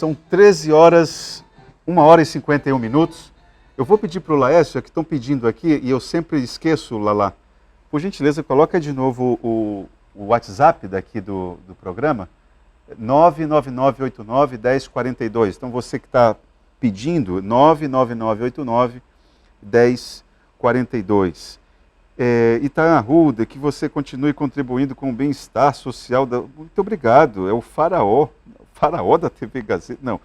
São 13 horas, 1h51. Eu vou pedir para o Laércio, que estão pedindo aqui, e eu sempre esqueço, Lala. Por gentileza, coloca de novo o WhatsApp daqui do programa, 99989-1042. Então, você que está pedindo, 99989-1042. Itaã Arruda, que você continue contribuindo com o bem-estar social. Muito obrigado. É o faraó da TV Gazeta. Não,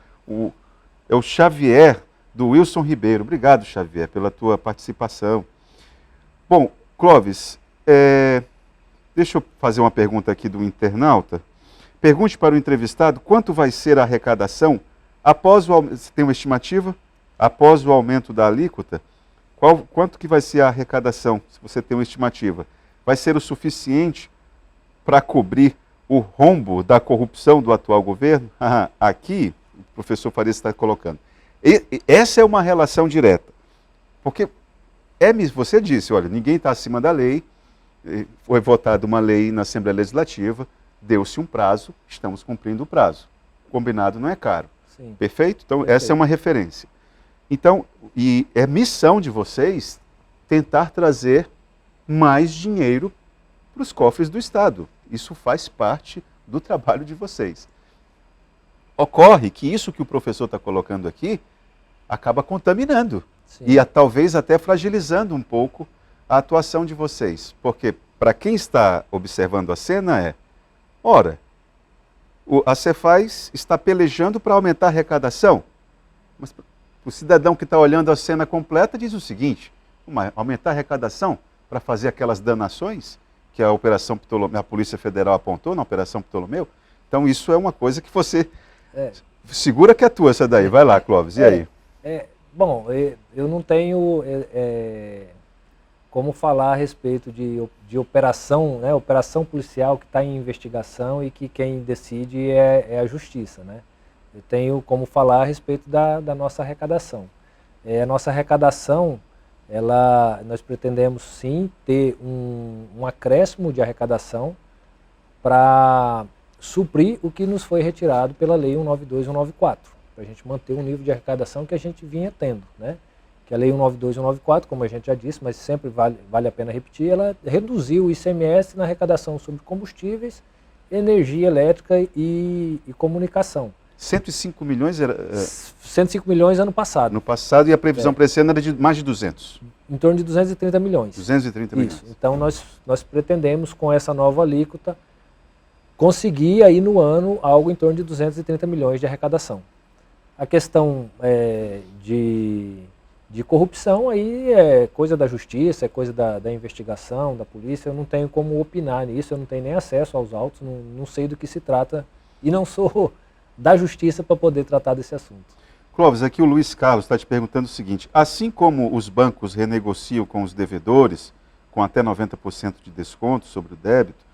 é o Xavier, do Wilson Ribeiro. Obrigado, Xavier, pela tua participação. Bom, Clóvis, deixa eu fazer uma pergunta aqui do internauta. Pergunte para o entrevistado quanto vai ser a arrecadação após o aumento. Você tem uma estimativa? Após o aumento da alíquota, quanto que vai ser a arrecadação, se você tem uma estimativa? Vai ser o suficiente para cobrir o rombo da corrupção do atual governo? Aqui, o professor Farias está colocando. Essa é uma relação direta. Porque você disse, olha, ninguém está acima da lei, foi votada uma lei na Assembleia Legislativa, deu-se um prazo, estamos cumprindo o prazo. Combinado não é caro. Sim. Perfeito? Então, perfeito. Essa é uma referência. Então, e é missão de vocês tentar trazer mais dinheiro para os cofres do Estado. Isso faz parte do trabalho de vocês. Ocorre que isso que o professor está colocando aqui acaba contaminando. Sim. E talvez até fragilizando um pouco a atuação de vocês. Porque para quem está observando a cena ora, a Cefaz está pelejando para aumentar a arrecadação, mas o cidadão que está olhando a cena completa diz o seguinte: aumentar a arrecadação para fazer aquelas danações que a Polícia Federal apontou na Operação Ptolomeu. Então isso é uma coisa que você segura que é tua essa daí. Vai lá, Clóvis, e aí? Bom, eu não tenho como falar a respeito de operação, né, operação policial que está em investigação e que quem decide é a Justiça, né? Eu tenho como falar a respeito da nossa arrecadação. A nossa arrecadação, nós pretendemos sim ter um acréscimo de arrecadação para suprir o que nos foi retirado pela Lei 192 e 194, para a gente manter o nível de arrecadação que a gente vinha tendo, né? Que a Lei 192 e 194, como a gente já disse, mas sempre vale a pena repetir, ela reduziu o ICMS na arrecadação sobre combustíveis, energia elétrica e comunicação. 105 milhões era... 105 milhões ano passado. No passado, e a previsão para esse ano era de mais de 200. Em torno de 230 milhões. 230 milhões. Isso. Então nós pretendemos, com essa nova alíquota, conseguir aí no ano algo em torno de 230 milhões de arrecadação. A questão de corrupção aí é coisa da Justiça, é coisa da investigação, da polícia. Eu não tenho como opinar nisso, eu não tenho nem acesso aos autos, não sei do que se trata e não sou da Justiça para poder tratar desse assunto. Clóvis, aqui o Luiz Carlos está te perguntando o seguinte: assim como os bancos renegociam com os devedores, com até 90% de desconto sobre o débito,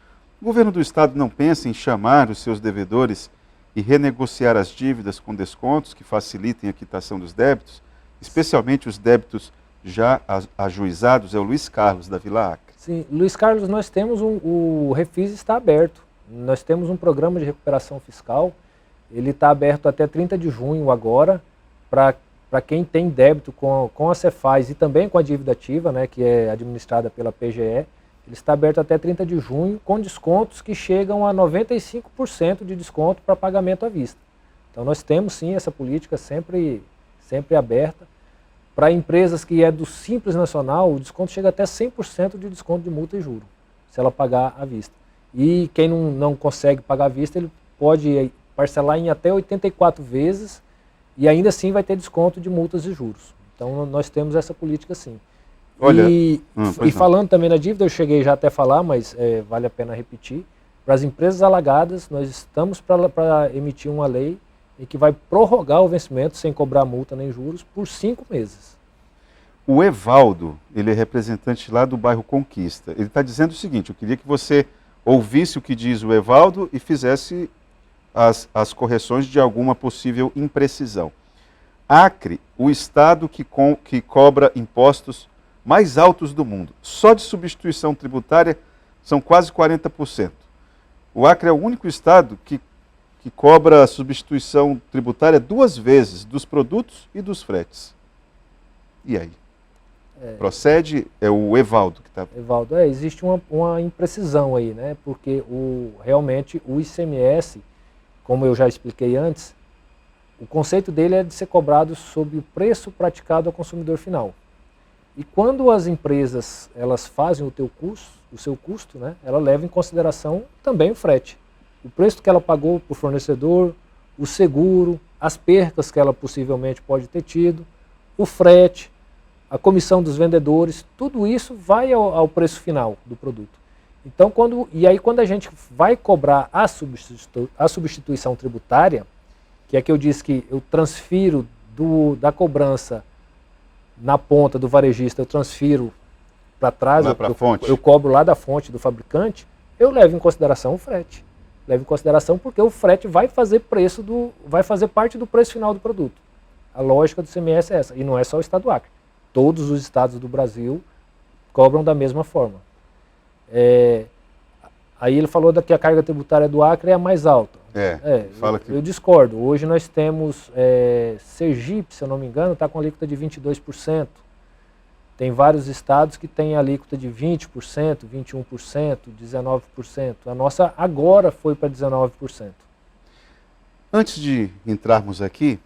o governo do Estado não pensa em chamar os seus devedores e renegociar as dívidas com descontos que facilitem a quitação dos débitos, especialmente os débitos já ajuizados? É o Luiz Carlos, da Vila Acre. Sim, Luiz Carlos, nós temos o Refis está aberto. Nós temos um programa de recuperação fiscal. Ele está aberto até 30 de junho agora, para quem tem débito com a Cefaz e também com a dívida ativa, né, que é administrada pela PGE. Ele está aberto até 30 de junho, com descontos que chegam a 95% de desconto para pagamento à vista. Então nós temos sim essa política sempre aberta. Para empresas que é do Simples Nacional, o desconto chega até 100% de desconto de multa e juro, se ela pagar à vista. E quem não consegue pagar à vista, ele pode parcelar em até 84 vezes e ainda assim vai ter desconto de multas e juros. Então nós temos essa política sim. Olha, e falando também na dívida, eu cheguei já até a falar, mas vale a pena repetir. Para as empresas alagadas, nós estamos para emitir uma lei em que vai prorrogar o vencimento sem cobrar multa nem juros por 5 meses. O Evaldo, ele é representante lá do bairro Conquista. Ele está dizendo o seguinte: eu queria que você ouvisse o que diz o Evaldo e fizesse as correções de alguma possível imprecisão. Acre, o estado que cobra impostos mais altos do mundo. Só de substituição tributária são quase 40%. O Acre é o único estado que que cobra a substituição tributária 2 vezes dos produtos e dos fretes. E aí? Procede? É o Evaldo que está... Evaldo, existe uma imprecisão aí, né? Porque realmente o ICMS, como eu já expliquei antes, o conceito dele é de ser cobrado sobre o preço praticado ao consumidor final. E quando as empresas elas fazem o seu custo, né, ela leva em consideração também o frete. O preço que ela pagou para o fornecedor, o seguro, as percas que ela possivelmente pode ter tido, o frete, a comissão dos vendedores, tudo isso vai ao preço final do produto. Então, quando a gente vai cobrar a substituição tributária, que é que eu disse que eu transfiro da cobrança na ponta do varejista, eu transfiro para trás, eu cobro lá da fonte do fabricante, eu levo em consideração o frete. Levo em consideração porque o frete vai fazer parte do preço final do produto. A lógica do ICMS é essa, e não é só o estado do Acre. Todos os estados do Brasil cobram da mesma forma. Aí ele falou que a carga tributária do Acre é a mais alta. Eu discordo. Hoje nós temos Sergipe, se eu não me engano, está com a alíquota de 22%. Tem vários estados que têm alíquota de 20%, 21%, 19%. A nossa agora foi para 19%. Antes de entrarmos aqui,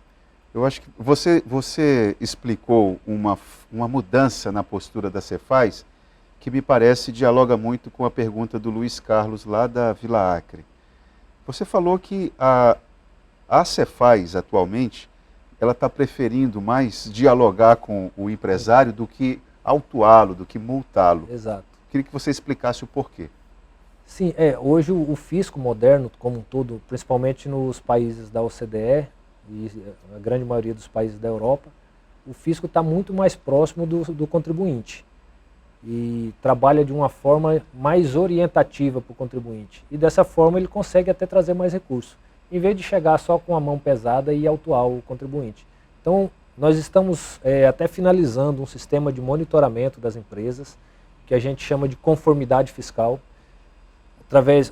eu acho que você explicou uma mudança na postura da Cefaz que me parece dialoga muito com a pergunta do Luiz Carlos lá da Vila Acre. Você falou que a Cefaz atualmente ela está preferindo mais dialogar com o empresário do que autuá-lo, do que multá-lo. Exato. Queria que você explicasse o porquê. Sim, hoje o fisco moderno como um todo, principalmente nos países da OCDE e a grande maioria dos países da Europa, o fisco está muito mais próximo do contribuinte e trabalha de uma forma mais orientativa para o contribuinte. E dessa forma ele consegue até trazer mais recursos, em vez de chegar só com a mão pesada e autuar o contribuinte. Então, nós estamos até finalizando um sistema de monitoramento das empresas, que a gente chama de conformidade fiscal.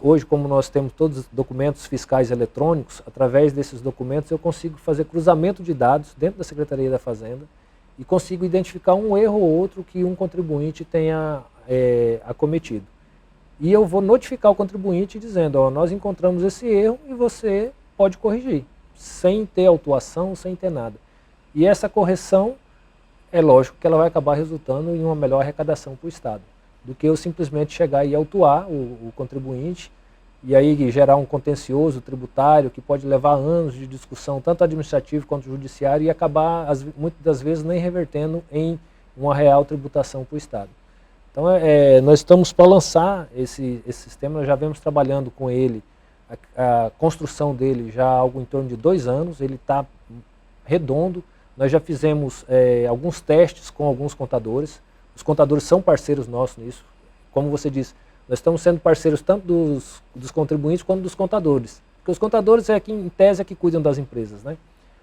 Hoje, como nós temos todos os documentos fiscais eletrônicos, através desses documentos eu consigo fazer cruzamento de dados dentro da Secretaria da Fazenda e consigo identificar um erro ou outro que um contribuinte tenha acometido. E eu vou notificar o contribuinte dizendo, nós encontramos esse erro e você pode corrigir, sem ter autuação, sem ter nada. E essa correção, é lógico que ela vai acabar resultando em uma melhor arrecadação para o Estado, do que eu simplesmente chegar e autuar o contribuinte e aí gerar um contencioso tributário que pode levar anos de discussão, tanto administrativo quanto judiciário, e acabar, muitas das vezes, nem revertendo em uma real tributação para o Estado. Então, nós estamos para lançar esse sistema, nós já vemos trabalhando com ele, a construção dele já há algo em torno de 2 anos, ele está redondo, nós já fizemos alguns testes com alguns contadores, os contadores são parceiros nossos nisso, como você disse, nós estamos sendo parceiros tanto dos contribuintes quanto dos contadores, porque os contadores em tese, que cuidam das empresas, né?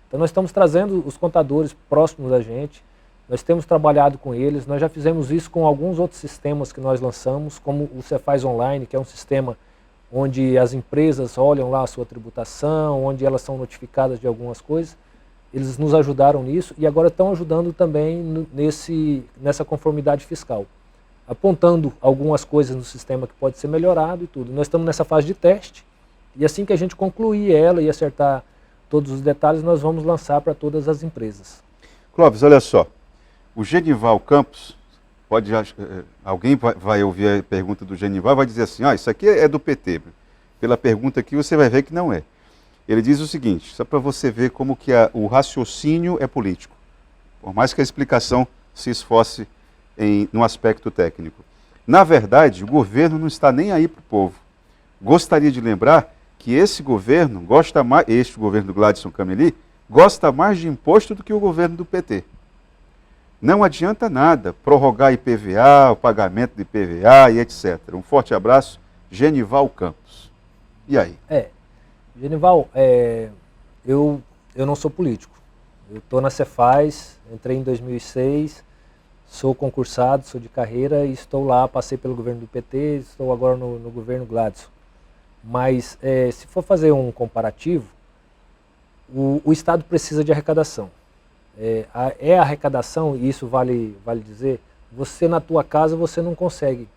Então nós estamos trazendo os contadores próximos da gente, nós temos trabalhado com eles, nós já fizemos isso com alguns outros sistemas que nós lançamos, como o Cefaz Online, que é um sistema onde as empresas olham lá a sua tributação, onde elas são notificadas de algumas coisas. Eles nos ajudaram nisso e agora estão ajudando também nessa conformidade fiscal, apontando algumas coisas no sistema que pode ser melhorado e tudo. Nós estamos nessa fase de teste e assim que a gente concluir ela e acertar todos os detalhes, nós vamos lançar para todas as empresas. Clóvis, olha só, o Genival Campos, alguém vai ouvir a pergunta do Genival e vai dizer assim, isso aqui é do PT. Pela pergunta aqui você vai ver que não é. Ele diz o seguinte, só para você ver como que o raciocínio é político, por mais que a explicação se esforce no aspecto técnico. Na verdade, o governo não está nem aí para o povo. Gostaria de lembrar que esse governo este governo do Gladson Cameli, gosta mais de imposto do que o governo do PT. Não adianta nada prorrogar IPVA, o pagamento de IPVA e etc. Um forte abraço, Genival Campos. E aí? Genival, eu não sou político. Eu estou na Cefaz, entrei em 2006, sou concursado, sou de carreira e estou lá, passei pelo governo do PT, estou agora no governo Gladson. Mas se for fazer um comparativo, o Estado precisa de arrecadação. A arrecadação, e isso vale dizer, você na tua casa você não consegue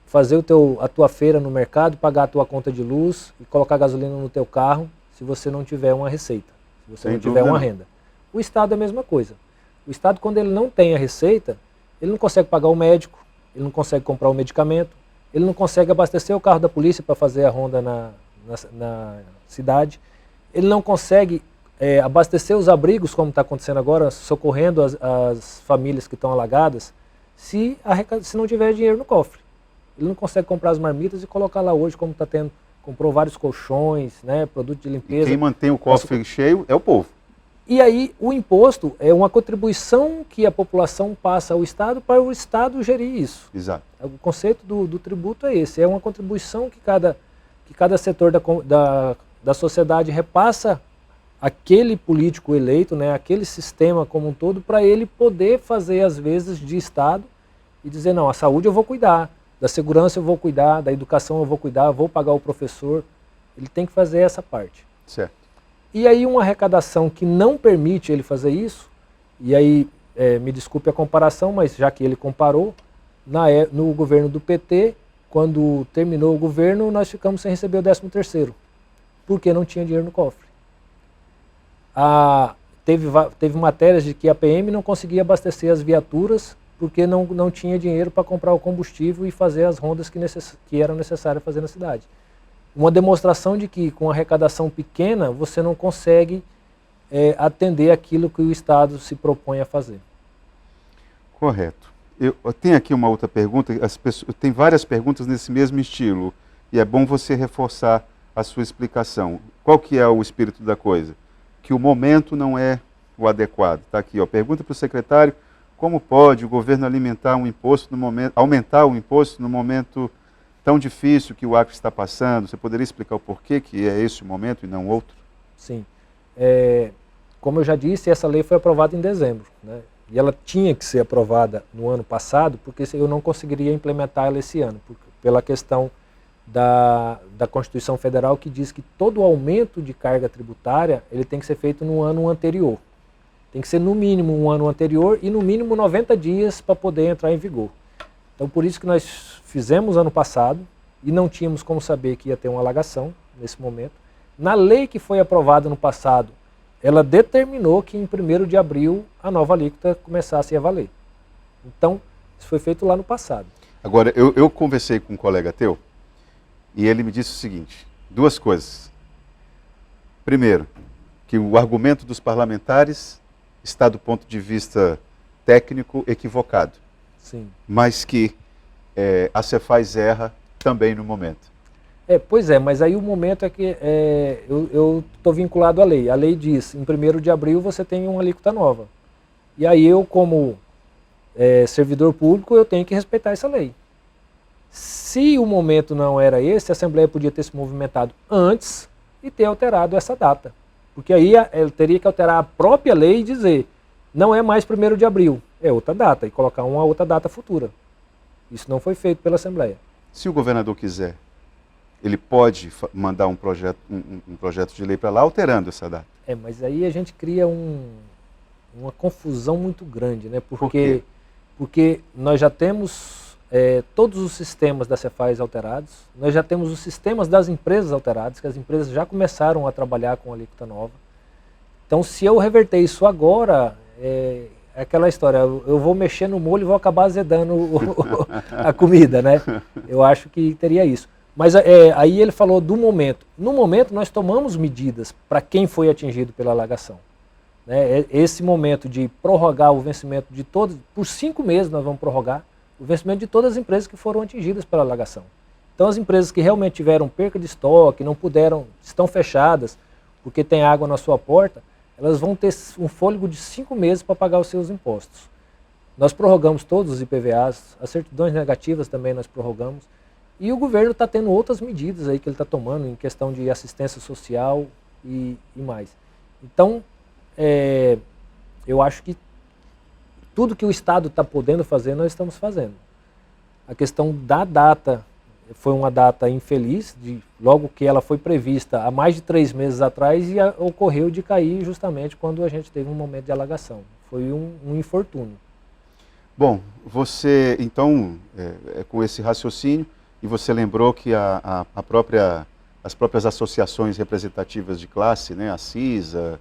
fazer a tua feira no mercado, pagar a tua conta de luz e colocar gasolina no teu carro se você não tiver uma receita, se você não tiver uma renda. O Estado é a mesma coisa. O Estado, quando ele não tem a receita, ele não consegue pagar o médico, ele não consegue comprar o medicamento, ele não consegue abastecer o carro da polícia para fazer a ronda na cidade, ele não consegue abastecer os abrigos, como está acontecendo agora, socorrendo as famílias que estão alagadas, se não tiver dinheiro no cofre. Ele não consegue comprar as marmitas e colocar lá hoje, como está tendo, comprou vários colchões, né, produto de limpeza. E quem mantém o cofre cheio é o povo. E aí o imposto é uma contribuição que a população passa ao Estado para o Estado gerir isso. Exato. O conceito do tributo é esse, é uma contribuição que cada setor da sociedade repassa aquele político eleito, né, aquele sistema como um todo, para ele poder fazer, às vezes, de Estado e dizer, não, a saúde eu vou cuidar, da segurança eu vou cuidar, da educação eu vou cuidar, vou pagar o professor. Ele tem que fazer essa parte. Certo. E aí uma arrecadação que não permite ele fazer isso, e aí me desculpe a comparação, mas já que ele comparou, no governo do PT, quando terminou o governo, nós ficamos sem receber o 13º, porque não tinha dinheiro no cofre. Teve matérias de que a PM não conseguia abastecer as viaturas porque não tinha dinheiro para comprar o combustível e fazer as rondas que eram necessárias fazer na cidade. Uma demonstração de que com arrecadação pequena você não consegue atender aquilo que o Estado se propõe a fazer. Correto. Eu tenho aqui uma outra pergunta, tem várias perguntas nesse mesmo estilo, e é bom você reforçar a sua explicação. Qual que é o espírito da coisa? Que o momento não é o adequado. Está aqui, ó, pergunta para o secretário, como pode o governo aumentar o imposto no momento tão difícil que o Acre está passando? Você poderia explicar o porquê que é esse o momento e não outro? Sim. Como eu já disse, essa lei foi aprovada em dezembro, né? E ela tinha que ser aprovada no ano passado, porque eu não conseguiria implementar ela esse ano, pela questão da Constituição Federal, que diz que todo aumento de carga tributária ele tem que ser feito no ano anterior. Tem que ser no mínimo um ano anterior e no mínimo 90 dias para poder entrar em vigor. Então por isso que nós fizemos ano passado e não tínhamos como saber que ia ter uma alagação nesse momento. Na lei que foi aprovada no passado, ela determinou que em 1º de abril a nova alíquota começasse a valer. Então isso foi feito lá no passado. Agora, eu conversei com um colega teu e ele me disse o seguinte, duas coisas. Primeiro, que o argumento dos parlamentares está do ponto de vista técnico equivocado. Sim. Mas que a Cefaz erra também no momento. Pois é, mas aí o momento é que eu estou vinculado à lei. A lei diz, em 1º de abril você tem uma alíquota nova. E aí eu, como servidor público, eu tenho que respeitar essa lei. Se o momento não era esse, a Assembleia podia ter se movimentado antes e ter alterado essa data. Porque aí ela teria que alterar a própria lei e dizer, não é mais 1º de abril, é outra data, e colocar uma outra data futura. Isso não foi feito pela Assembleia. Se o governador quiser, ele pode mandar um projeto de lei para lá alterando essa data. Mas aí a gente cria uma confusão muito grande, né? Por quê? Porque nós já temos todos os sistemas da Cefaz alterados, nós já temos os sistemas das empresas alterados, que as empresas já começaram a trabalhar com alíquota nova. Então, se eu reverter isso agora, é aquela história, eu vou mexer no molho e vou acabar azedando a comida, né? Eu acho que teria isso. Mas aí ele falou do momento. No momento, nós tomamos medidas para quem foi atingido pela alagação. Né? Esse momento de prorrogar o vencimento de todos, por 5 meses nós vamos prorrogar, o vencimento de todas as empresas que foram atingidas pela alagação. Então as empresas que realmente tiveram perca de estoque, não puderam, estão fechadas, porque tem água na sua porta, elas vão ter um fôlego de 5 meses para pagar os seus impostos. Nós prorrogamos todos os IPVAs, as certidões negativas também nós prorrogamos, e o governo está tendo outras medidas aí que ele está tomando em questão de assistência social e mais. Então, eu acho que tudo que o Estado está podendo fazer, nós estamos fazendo. A questão da data foi uma data infeliz, logo que ela foi prevista há mais de 3 meses atrás, e ocorreu de cair justamente quando a gente teve um momento de alagação. Foi um infortúnio. Bom, você, então, com esse raciocínio, e você lembrou que as próprias associações representativas de classe, né, a CISA,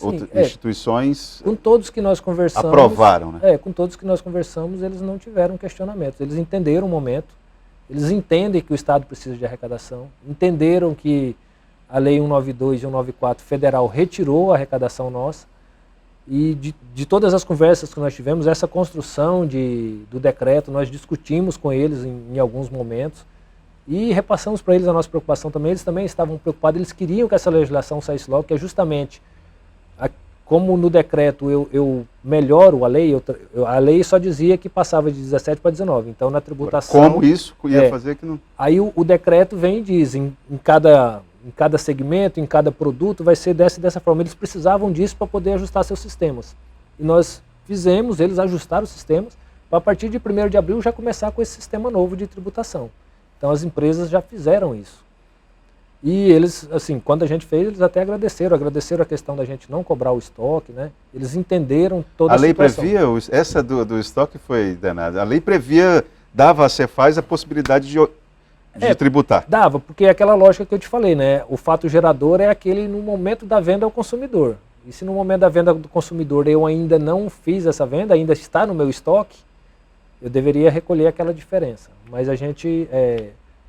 outras instituições, com todos que nós conversamos, aprovaram, né? Com todos que nós conversamos, eles não tiveram questionamentos. Eles entenderam o momento, eles entendem que o Estado precisa de arrecadação, entenderam que a Lei 192 e 194 federal retirou a arrecadação nossa, e de todas as conversas que nós tivemos, essa construção do decreto, nós discutimos com eles em alguns momentos e repassamos para eles a nossa preocupação também. Eles também estavam preocupados, eles queriam que essa legislação saísse logo, que é justamente, como no decreto eu melhoro a lei, a lei só dizia que passava de 17 para 19, então na tributação... Como isso ia fazer que não... Aí o decreto vem e diz, em cada segmento, em cada produto, vai ser dessa forma. Eles precisavam disso para poder ajustar seus sistemas. E nós fizemos, eles ajustaram os sistemas, para a partir de 1º de abril já começar com esse sistema novo de tributação. Então as empresas já fizeram isso. E eles, assim, quando a gente fez, eles até agradeceram a questão da gente não cobrar o estoque, né? Eles entenderam toda a situação. A lei previa, essa do estoque foi danada, a lei previa, dava a Cefaz a possibilidade de tributar. Dava, porque é aquela lógica que eu te falei, né? O fato gerador é aquele no momento da venda ao consumidor. E se no momento da venda do consumidor eu ainda não fiz essa venda, ainda está no meu estoque, eu deveria recolher aquela diferença. Mas a gente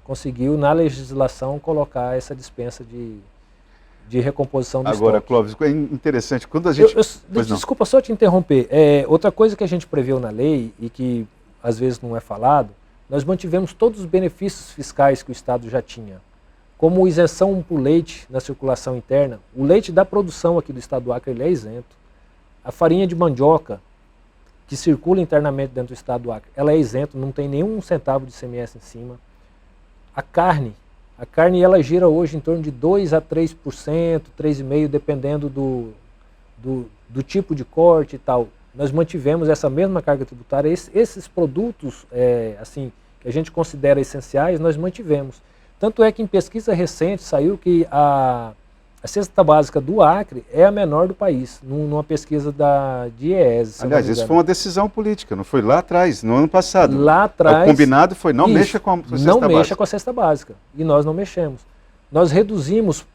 conseguiu, na legislação, colocar essa dispensa de recomposição do estoque. Agora, Clóvis, é interessante, quando a gente... Desculpa só te interromper. Outra coisa que a gente preveu na lei, e que às vezes não é falado, nós mantivemos todos os benefícios fiscais que o Estado já tinha, como isenção para o leite na circulação interna. O leite da produção aqui do Estado do Acre ele é isento. A farinha de mandioca, que circula internamente dentro do Estado do Acre, ela é isenta, não tem nenhum centavo de ICMS em cima. A carne ela gira hoje em torno de 2% a 3%, 3,5%, dependendo do tipo de corte e tal. Nós mantivemos essa mesma carga tributária. Esses produtos, assim, que a gente considera essenciais, nós mantivemos. Tanto é que em pesquisa recente saiu que a cesta básica do Acre é a menor do país, numa pesquisa de IES. Aliás, isso foi uma decisão política, não foi lá atrás, no ano passado. Lá atrás... O combinado foi não mexa com a cesta básica. Não mexa com a cesta básica, e nós não mexemos. Nós reduzimos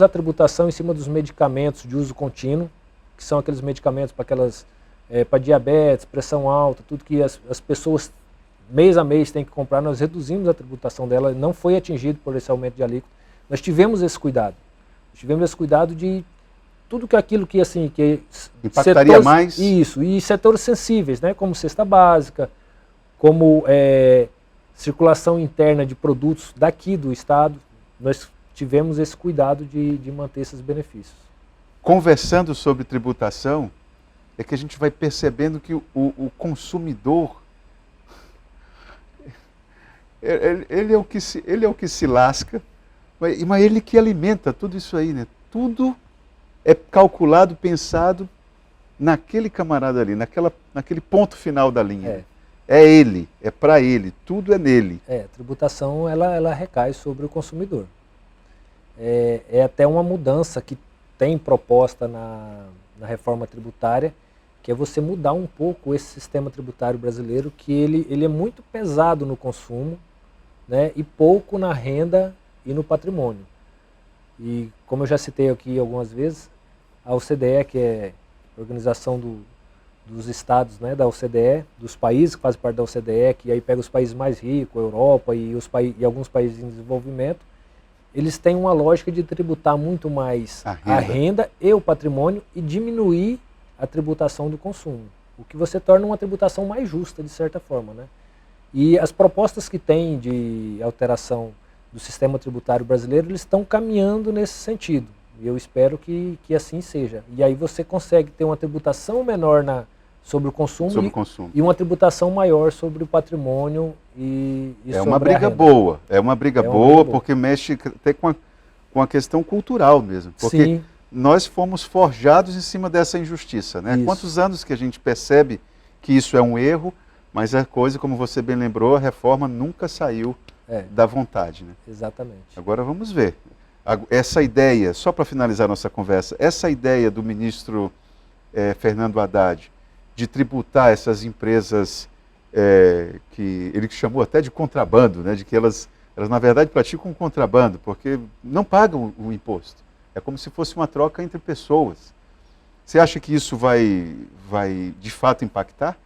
a tributação em cima dos medicamentos de uso contínuo, que são aqueles medicamentos para diabetes, pressão alta, tudo que as pessoas mês a mês têm que comprar. Nós reduzimos a tributação dela, não foi atingido por esse aumento de alíquota. Nós tivemos esse cuidado. De tudo aquilo que assim que impactaria setores, mais. Isso, e setores sensíveis, né, como cesta básica, como circulação interna de produtos daqui do Estado. Nós tivemos esse cuidado de manter esses benefícios. Conversando sobre tributação, é que a gente vai percebendo que o consumidor, ele é o que se lasca, mas ele que alimenta tudo isso aí, né? Tudo é calculado, pensado naquele camarada ali, naquele ponto final da linha. É ele, é para ele, tudo é nele. A tributação ela recai sobre o consumidor. É até uma mudança que tem proposta na reforma tributária, que é você mudar um pouco esse sistema tributário brasileiro, que ele é muito pesado no consumo, né, e pouco na renda e no patrimônio. E como eu já citei aqui algumas vezes, a OCDE, que é a organização dos estados, né, da OCDE, dos países que fazem parte da OCDE, que aí pega os países mais ricos, a Europa e alguns países em desenvolvimento, eles têm uma lógica de tributar muito mais a renda e o patrimônio e diminuir a tributação do consumo, o que você torna uma tributação mais justa, de certa forma, né? E as propostas que tem de alteração do sistema tributário brasileiro, eles estão caminhando nesse sentido. E eu espero que assim seja. E aí você consegue ter uma tributação menor sobre o consumo, e uma tributação maior sobre o patrimônio e sobre uma briga a renda. Boa. É uma briga boa porque mexe até com a questão cultural mesmo. Porque Sim. Nós fomos forjados em cima dessa injustiça, né? Quantos anos que a gente percebe que isso é um erro, Mas a coisa, como você bem lembrou, a reforma nunca saiu da vontade, né? Exatamente. Agora vamos ver. Essa ideia, só para finalizar nossa conversa, essa ideia do ministro Fernando Haddad de tributar essas empresas que ele chamou até de contrabando, né? De que elas na verdade praticam um contrabando, porque não pagam o imposto. É como se fosse uma troca entre pessoas. Você acha que isso vai de fato impactar?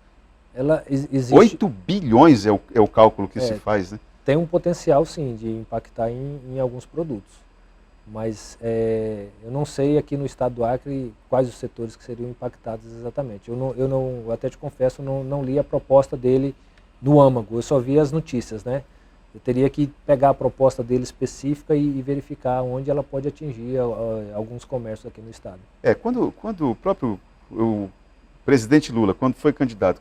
Existe... 8 bilhões é o cálculo que se faz, né? Tem um potencial, sim, de impactar em alguns produtos. Mas eu não sei aqui no estado do Acre quais os setores que seriam impactados exatamente. Eu até te confesso, não li a proposta dele no âmago, eu só vi as notícias, né? Eu teria que pegar a proposta dele específica e verificar onde ela pode atingir alguns comércios aqui no estado. Quando o presidente Lula, quando foi candidato,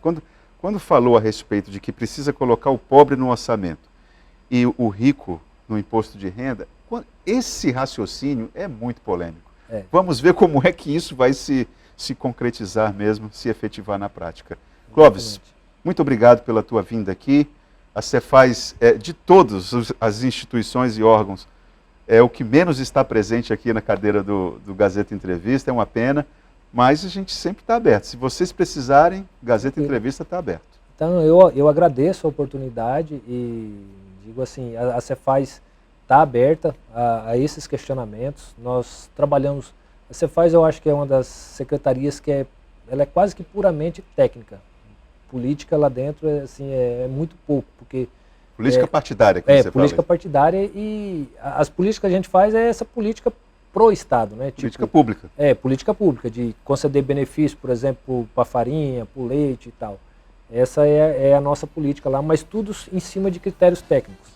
quando falou a respeito de que precisa colocar o pobre no orçamento e o rico no imposto de renda, esse raciocínio é muito polêmico. Vamos ver como é que isso vai se concretizar mesmo, se efetivar na prática. Clóvis, muito obrigado pela tua vinda aqui. A Cefaz, de todas as instituições e órgãos, é o que menos está presente aqui na cadeira do Gazeta Entrevista, é uma pena, mas a gente sempre está aberto. Se vocês precisarem, Gazeta Entrevista está aberto. Então, eu agradeço a oportunidade e digo assim, a Cefaz está aberta a esses questionamentos. Nós trabalhamos, a Cefaz eu acho que é uma das secretarias que ela é quase que puramente técnica. Política lá dentro é muito pouco, porque... Política partidária que você fala. Política partidária, e as políticas que a gente faz é essa política pro Estado, né? Política pública. Política pública, de conceder benefício, por exemplo, para farinha, para leite e tal. Essa é a nossa política lá, mas tudo em cima de critérios técnicos.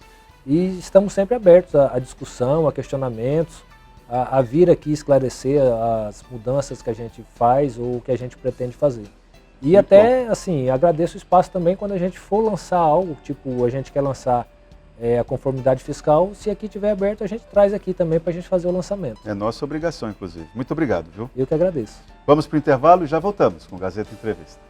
E estamos sempre abertos à discussão, a questionamentos, a vir aqui esclarecer as mudanças que a gente faz ou que a gente pretende fazer. E muito até, bom. Assim, agradeço o espaço também quando a gente for lançar algo, tipo, a gente quer lançar a conformidade fiscal, se aqui estiver aberto, a gente traz aqui também para a gente fazer o lançamento. É nossa obrigação, inclusive. Muito obrigado, viu? Eu que agradeço. Vamos para o intervalo e já voltamos com o Gazeta Entrevista.